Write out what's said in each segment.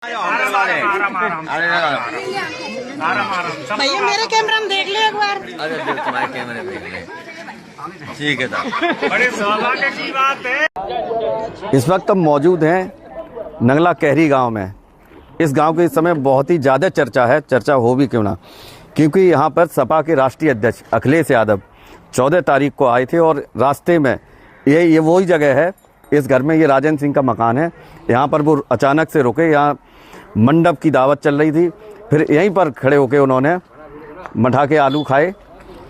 भैया मेरे कैमरा में देख लो एक बार। अरे तुम्हारे कैमरे में ठीक है था। बड़े सौभाग्य की बात है। इस वक्त हम मौजूद हैं नंगला कहरी गांव में। इस गांव की इस समय बहुत ही ज़्यादा चर्चा है, चर्चा हो भी क्यों ना, क्योंकि यहाँ पर सपा के राष्ट्रीय अध्यक्ष अखिलेश यादव 14 तारीख को आए थे और रास्ते में ये वही जगह है, इस घर में ये राजेंद्र सिंह का मकान है, यहाँ पर वो अचानक से रुके। यहाँ मंडप की दावत चल रही थी, फिर यहीं पर खड़े होकर उन्होंने मठा के आलू खाए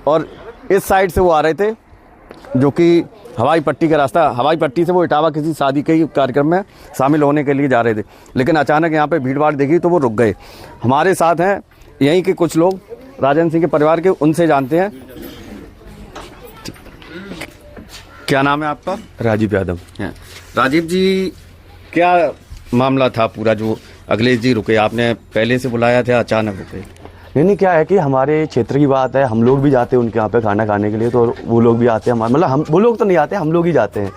और इस साइड से वो आ रहे थे जो कि हवाई पट्टी का रास्ता, हवाई पट्टी से वो इटावा किसी शादी के कार्यक्रम में शामिल होने के लिए जा रहे थे, लेकिन अचानक यहाँ पे भीड़ भाड़ देखी तो वो रुक गए। हमारे साथ हैं यहीं के कुछ लोग, राजेंद्र सिंह के परिवार के, उनसे जानते हैं। क्या नाम है आपका? राजीव यादव। राजीव जी, क्या मामला था पूरा जो अखिलेश जी रुके? आपने पहले से बुलाया था, अचानक रुके? नहीं, क्या है कि हमारे क्षेत्र की बात है, हम लोग भी जाते हैं उनके यहाँ पे खाना खाने के लिए, तो वो लोग भी आते हैं हमारे, मतलब हम वो लोग तो नहीं आते, हम लोग ही जाते हैं।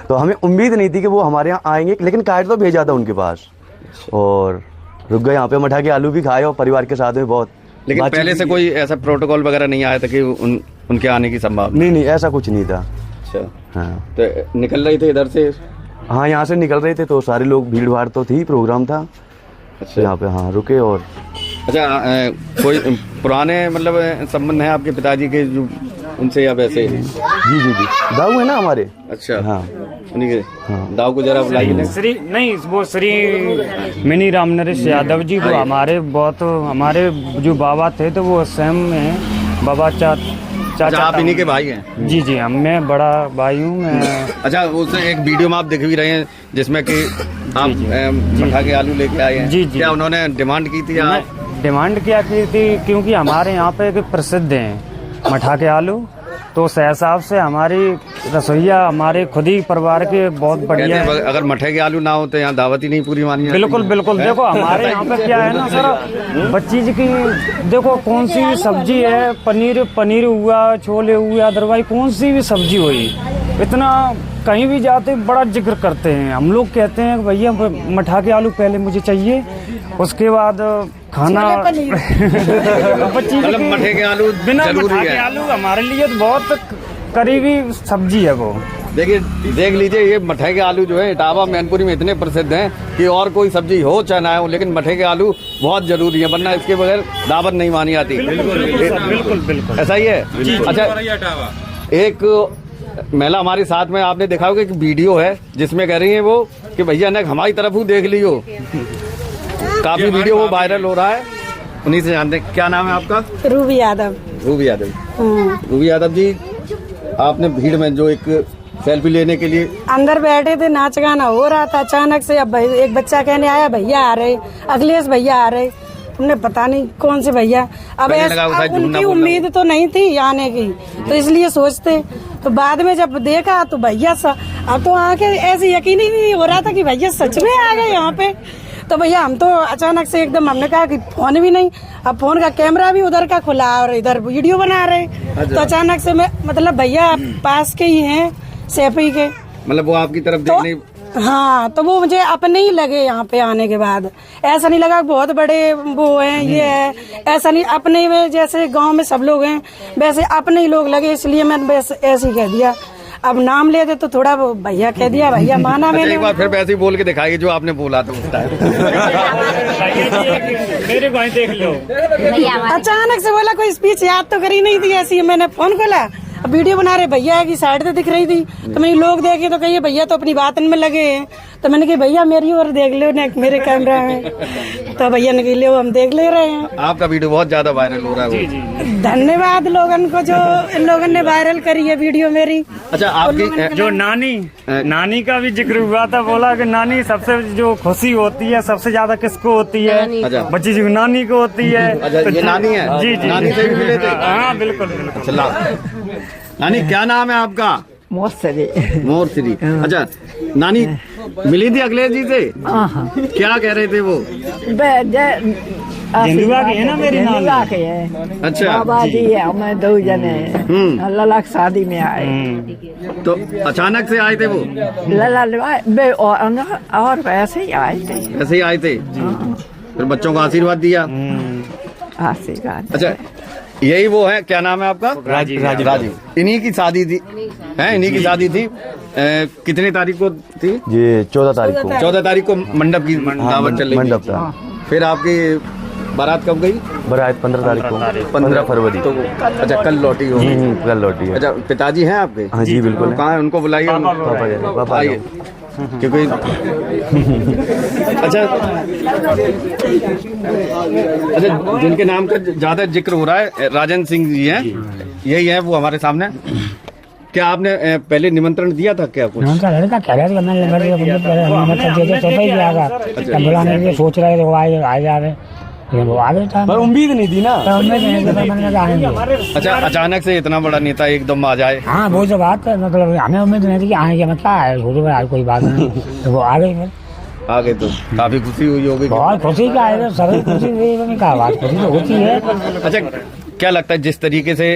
तो हमें उम्मीद नहीं थी कि वो हमारे यहाँ आएंगे, लेकिन कार्ड तो भेजा था उनके पास और रुक गए यहाँ पे। मठा के आलू भी खाए और परिवार के साथ में बहुत। लेकिन पहले से कोई ऐसा प्रोटोकॉल वगैरह नहीं आया था कि उनके आने की संभावना? नहीं, ऐसा कुछ नहीं था। अच्छा, हाँ। तो निकल रहे थे इधर से? हाँ, यहाँ से निकल रहे थे तो सारे लोग, भीड़ भाड़ तो थी, प्रोग्राम था। अच्छा, यहाँ पे हाँ रुके। और अच्छा, कोई पुराने मतलब संबंध है आपके पिताजी के जो उनसे या वैसे? जी, दाऊ है ना हमारे। अच्छा, हाँ, उन्हीं के। हाँ। दाऊ को जरा बुलाइए। श्री नहीं, वो श्री मिनी राम नरेश यादव जी, वो हमारे बहुत, हमारे जो बाबा थे तो वो सेम में बाबा चाचा। आप इन्हीं के भाई हैं? जी, मैं बड़ा भाई हूँ मैं। अच्छा, उसने एक वीडियो में आप देख भी रहे हैं जिसमें कि आप मठा के आलू लेके आए हैं। जी। क्या उन्होंने डिमांड की थी? डिमांड क्या की थी, क्योंकि हमारे यहाँ पे एक प्रसिद्ध हैं मठा के आलू, तो उस हिसाब से हमारी रसोईया हमारे खुद ही परिवार के बहुत बढ़िया है। अगर मठे के आलू ना हो तो यहाँ दावत ही नहीं पूरी मानी। बिल्कुल। देखो हमारे यहाँ पे क्या है ना सर, बच्ची की देखो कौन सी भी सब्जी है, पनीर हुआ, छोले हुए, अदरवाइज कौन सी भी सब्जी हुई, इतना कहीं भी जाते बड़ा जिक्र करते हैं। हम लोग कहते हैं भैया मठा के आलू पहले मुझे चाहिए, उसके बाद खाना। बच्ची मतलब मठे के आलू बिना जरूरी मठा के आलू हमारे लिए तो बहुत करीबी सब्जी है वो। देखिए, देख लीजिए, ये मठे के आलू जो है इटावा मैनपुरी में इतने प्रसिद्ध हैं कि और कोई सब्जी हो चाहे ना हो, लेकिन मठे के आलू बहुत जरूरी है, वरना इसके बगैर दावत नहीं मानी जाती। बिल्कुल ऐसा ही है। अच्छा, एक महिला हमारे साथ में, आपने देखा होगा एक वीडियो है जिसमें कह रही है वो कि भैया ने हमारी तरफ ही देख लियो। काफी वीडियो वो वायरल हो रहा है, उन्हीं से जानते हैं। क्या नाम है आपका? रूबी यादव। रूबी यादव। रूबी यादव जी, आपने भीड़ में जो एक सेल्फी लेने के लिए अंदर बैठे थे, नाच गाना हो रहा था, अचानक से अब एक बच्चा कहने आया भैया आ रहे, अखिलेश भैया आ रहे। तुमने पता नहीं कौन से भैया, अब उनकी उम्मीद तो नहीं थी आने की, तो इसलिए सोचते, तो बाद में जब देखा तो भैया अब तो आके ऐसे यकीन ही नहीं हो रहा था कि भैया सच में आ गए यहाँ पे। तो भैया हम तो अचानक से एकदम, हमने कहा कि फोन भी नहीं, अब फोन का कैमरा भी उधर का खुला और इधर वीडियो बना रहे। तो अचानक से मतलब भैया पास के ही हैं, सेफी के, मतलब वो आपकी तरफ देखने। हाँ, तो वो मुझे अपने ही लगे यहाँ पे आने के बाद। ऐसा नहीं लगा बहुत बड़े वो हैं, ये है, ऐसा नहीं, अपने में जैसे गांव में सब लोग हैं वैसे अपने ही लोग लगे, इसलिए मैंने ऐसे ही कह दिया। अब नाम ले दे तो थोड़ा वो भैया कह दिया, भैया माना मैंने। एक बार फिर वैसे ही बोल के दिखाइए जो आपने बोला था उस टाइम। मेरे भाई देख लो। अचानक से बोला, कोई स्पीच याद तो करी नहीं थी ऐसी। मैंने फोन खोला, वीडियो बना रहे, भैया की साइड से दिख रही थी, तो मैंने लोग देखे तो कहिए भैया तो अपनी बात में लगे हैं, तो मैंने कहा भैया मेरी ओर देख लो ना मेरे कैमरा में, तो भैया ने कहा लो हम देख ले रहे हैं। आपका वीडियो बहुत ज्यादा वायरल हो रहा है। धन्यवाद लोगन को जो इन लोगों ने वायरल करी है वीडियो मेरी। अच्छा, आपकी जो नानी का भी जिक्र हुआ था, बोला कि नानी सबसे जो खुशी होती है सबसे ज्यादा किसको होती है? अच्छा, बच्ची जी नानी को होती है। अच्छा, ये नानी है? जी, नानी से भी मिले थे? हाँ, बिल्कुल। अच्छा, नानी क्या नाम है आपका? मोरश्री। मोरश्री। अच्छा नानी, मिली थी अखिलेश जी से? क्या कह रहे थे वो? झिंगुआ की है ना मेरी नानी के है। अच्छा बाबा जी है, हमें 2 जने लला की शादी में आए। तो अचानक से आए थे वो? लला और वैसे ही आए थे। ऐसे ही आए थे, फिर बच्चों को आशीर्वाद दिया। आशीर्वाद। अच्छा, यही वो है, क्या नाम है आपका? राजीव। इन्हीं की शादी थी, है इन्हीं की शादी थी। कितने तारीख को थी? ये 14 तारीख को। 14 तारीख को मंडप की दावत चल रही थी। मंडप था। फिर आपकी बारात कब गई? बारात 15 तारीख को, 15 फरवरी। तो अच्छा, कल लौटी होगी। कल लौटी है। अच्छा, पिताजी हैं आपके? हाँ जी बिल्कुल। कहाँ है? उनको बुलाइए। पापा आइए, क्योंकि अच्छा जिनके नाम का ज्यादा जिक्र हो रहा है, राजन सिंह जी हैं, यही है वो हमारे सामने। क्या आपने पहले निमंत्रण दिया था क्या कुछ? उनका लड़का कह रहा था मैं बुलाने के लिए सोच रहे थे, वो आ जा रहे, वो आ गए था। पर उम्मीद नहीं थी ना। आएंगे। अच्छा, अचानक से इतना बड़ा नेता एकदम आ जाए। हाँ वो जो बात है, मतलब हमें उम्मीद नहीं थी कि आएंगे, मैं क्या है छोटे भाई कोई बात नहीं, तो वो आ गए। आ गए तो काफी खुशी हुई होगी। बहुत खुशी का है, सभी खुशी हुई, क्या बात, खुशी तो होती है। अच्छा, क्या लगता है जिस तरीके से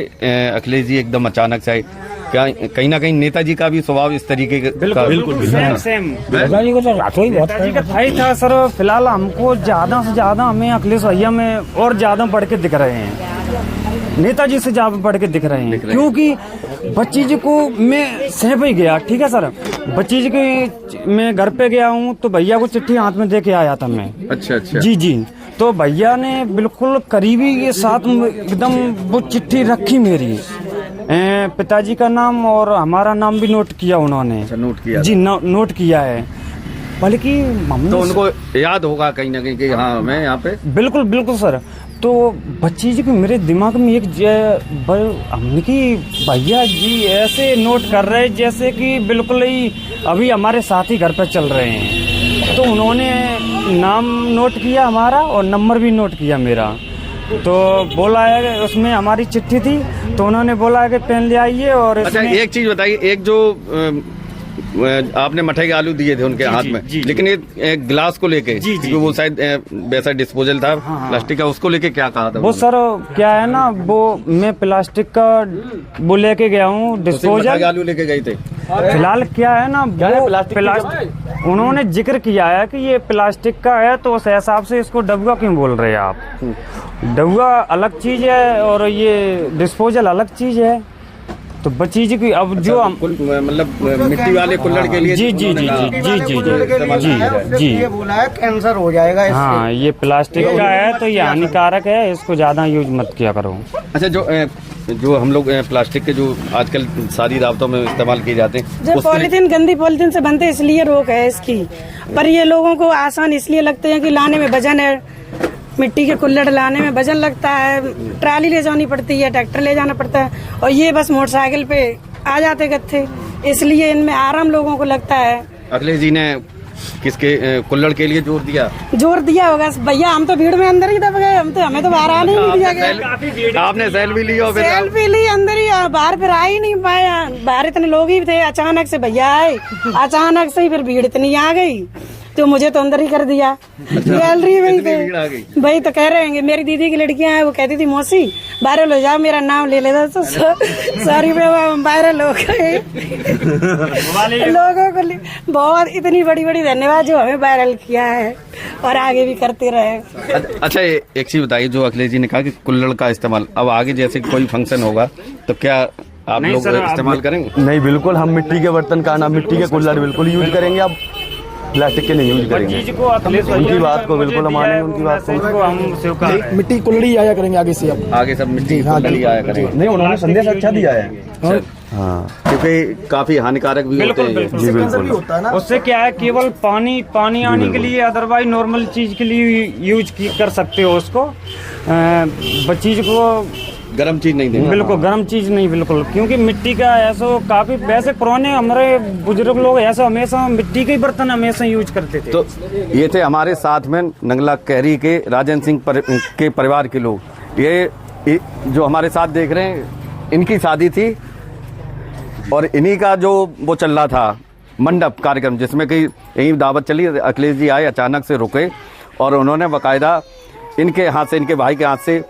अखिलेश जी एकदम अचानक से आए, क्या कहीं ना कहीं नेताजी का भी स्वभाव इस तरीके का? बिल्कुल सेम नेताजी को तो रातों ही बहुत था सर। फिलहाल हमको ज्यादा से ज्यादा हमें अखिलेश भैया में और ज्यादा बढ़ के दिख रहे हैं, नेताजी से ज्यादा बढ़ के दिख रहे हैं, क्योंकि बच्ची जी को मैं सह ही गया। ठीक है सर, बच्ची जी के मैं घर पे गया हूँ तो भैया को चिट्ठी हाथ में दे के आया था मैं। अच्छा। जी, तो भैया ने बिल्कुल करीबी के साथ एकदम वो चिट्ठी रखी मेरी, पिताजी का नाम और हमारा नाम भी नोट किया उन्होंने। अच्छा, नोट किया जी, नोट किया है। बल्कि तो उनको याद होगा कहीं ना कहीं कि हाँ मैं यहाँ पे। बिल्कुल सर। तो बच्ची जी के मेरे दिमाग में एक हमने कि भैया जी ऐसे नोट कर रहे जैसे कि बिल्कुल ही अभी हमारे साथ ही घर पे चल रहे हैं। तो उन्होंने नाम नोट किया हमारा और नंबर भी नोट किया मेरा। तो बोला है उसमें हमारी चिट्ठी थी, तो उन्होंने बोला है कि पेन ले आइए। और अच्छा, एक चीज बताइए, एक जो आपने मठे के आलू दिए थे उनके हाथ में, लेकिन एक गिलास को लेके, क्योंकि वो शायद वैसा डिस्पोजल था प्लास्टिक का, उसको लेके क्या कहा था? वो सर क्या है ना, वो मैं प्लास्टिक का वो लेके गया हूँ डिस्पोजल। आलू लेके गए थे। फिलहाल क्या है ना, वो प्लास्टिक उन्होंने जिक्र किया है कि ये प्लास्टिक का है, तो उस हिसाब से इसको डब्बा क्यों बोल रहे हैं आप? डब्बा अलग चीज है और ये डिस्पोजल अलग चीज है। तो बच्ची जी की अब जो मतलब मिट्टी वाले कुल्हड़ के लिए। जी ये बोला है कैंसर हो जाएगा इससे। हाँ, ये प्लास्टिक का है तो ये हानिकारक है, इसको ज्यादा यूज मत किया करो। अच्छा, जो हम लोग प्लास्टिक के जो आजकल सारी रावतों में इस्तेमाल किए जाते हैं, जो पॉलीथीन गंदी पॉलीथीन से बनते, इसलिए रोक है इसकी। पर ये लोगों को आसान इसलिए लगते हैं कि लाने में वजन है, मिट्टी के कुल्हड़ लाने में वजन लगता है, ट्राली ले जानी पड़ती है, ट्रैक्टर ले जाना पड़ता है, और ये बस मोटरसाइकिल पे आ जाते गत्थे, इसलिए इनमें आराम लोगों को लगता है। अखिलेश जी ने किसके कुल्हड़ के लिए जोर दिया होगा भैया। हम तो भीड़ में अंदर ही दब गए, हमें तो बाहर आने नहीं दिया गया। आपने सेल्फी ली और सेल्फी ली अंदर ही, बाहर फिर आ ही नहीं पाया। बाहर इतने लोग ही थे, अचानक से भैया आए, अचानक से ही फिर भीड़ इतनी आ गई तो मुझे तो अंदर ही कर दिया। गैलरी में ही थे भाई। तो कह रहे हैं मेरी दीदी की लड़कियां हैं, वो कहती थी मौसी वायरल हो जाओ, मेरा नाम ले लेता। तो सॉरी मैं वायरल हो गए। लोगों को बहुत इतनी बड़ी बड़ी धन्यवाद जो हमें वायरल किया है और आगे भी करते रहे। अच्छा, एक चीज बताइए, जो अखिलेश जी ने कहा कि कुल्हड़ का इस्तेमाल, अब आगे जैसे कोई फंक्शन होगा तो क्या आप लोग इस्तेमाल करेंगे? नहीं, बिल्कुल हम मिट्टी के बर्तन का ना, मिट्टी के कुल्हड़ बिल्कुल यूज करेंगे। अब प्लास्टिक के नहीं यूज करेंगे। उनकी बात को बिल्कुल मानेंगे, उनकी बात को हम मिट्टी कुल्हड़ी आया करेंगे आगे से। अब आगे सब मिट्टी कुल्हड़ी आया करेंगे। नहीं, उन्होंने संदेश अच्छा दिया है। हाँ, क्योंकि काफी हानिकारक भी होते हैं। जी बिल्कुल। उससे क्या है, केवल पानी आने के लिए, अदरवाइज नॉर्मल चीज के लिए यूज कर सकते हो उसको। चीज को गरम चीज नहीं देना। बिल्कुल गरम चीज नहीं, बिल्कुल, क्योंकि मिट्टी का ऐसा काफी वैसे पुराने हमारे बुजुर्ग लोग ऐसा हमेशा मिट्टी के बर्तन हमेशा यूज करते थे। तो ये थे हमारे साथ में नंगला कहरी के राजन सिंह के परिवार के लोग। ये जो हमारे साथ देख रहे हैं, इनकी शादी थी और इन्हीं का जो वो चल रहा था मंडप कार्यक्रम, जिसमें कि यही दावत चली, अखिलेश जी आए, अचानक से रुके और उन्होंने बाकायदा इनके हाथ से, इनके भाई के हाथ से